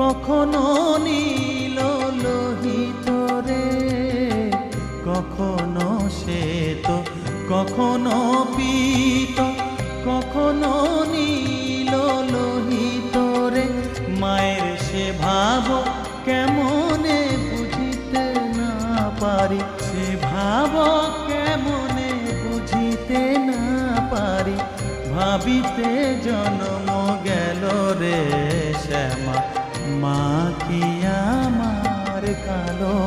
কখনো নীল লোহিত রে, কখনো শ্বেত, কখনো পীত, কখনো নীল লোহিত রে। মায়ের সে ভাব কেমনে বুঝিতে না পারি, সে ভাব কেমনে বুঝিতে না পারি। ভাবিতে জন্ম গেল রে শ্যামা, মা কি আমার কালো।